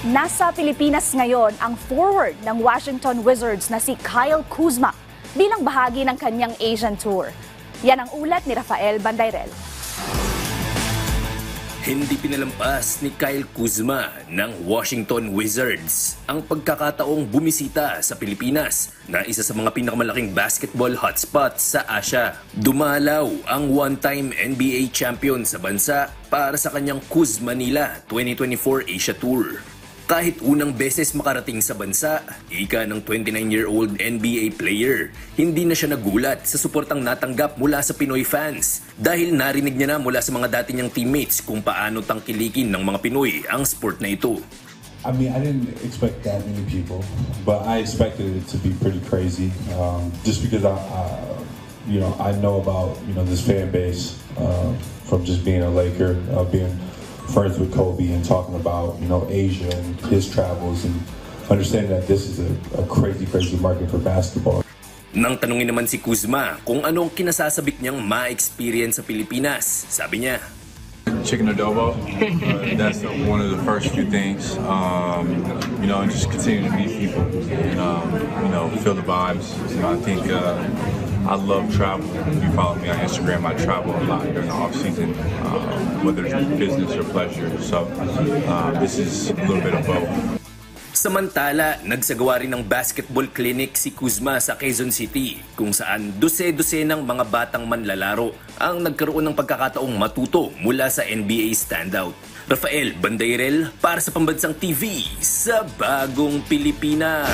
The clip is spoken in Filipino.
Nasa Pilipinas ngayon ang forward ng Washington Wizards na si Kyle Kuzma bilang bahagi ng kanyang Asian Tour. Yan ang ulat ni Rafael Bandayrel. Hindi pinalampas ni Kyle Kuzma ng Washington Wizards ang pagkakataong bumisita sa Pilipinas na isa sa mga pinakamalaking basketball hotspot sa Asia. Dumalaw ang one-time NBA champion sa bansa para sa kanyang Kuz Manila 2024 Asia Tour. Kahit unang beses makarating sa bansa, ika ng 29-year-old NBA player, hindi na siya nagulat sa suportang natanggap mula sa Pinoy fans dahil narinig niya na mula sa mga dati niyang teammates kung paano tangkilikin ng mga Pinoy ang sport na ito. I mean, I didn't expect that many people, but I expected it to be pretty crazy. Just because I know about this fan base from just being a Laker, being friends with Kobe and talking about Asia and his travels and understanding that this is a crazy market for basketball. Nang tanungin naman si Kuzma kung anong kinasasabik niyang ma-experience sa Pilipinas, sabi niya, chicken adobo. That's one of the first few things. And just continue to meet people and feel the vibes. I think I love travel. If you follow me on Instagram, I travel a lot during the off season, whether it's business or pleasure. So this is a little bit of both. Samantala, nagsagawa rin ng basketball clinic si Kuzma sa Quezon City kung saan dose-dosenang mga batang manlalaro ang nagkaroon ng pagkakataong matuto mula sa NBA standout. Rafael Bandayrel para sa Pambansang TV sa Bagong Pilipinas.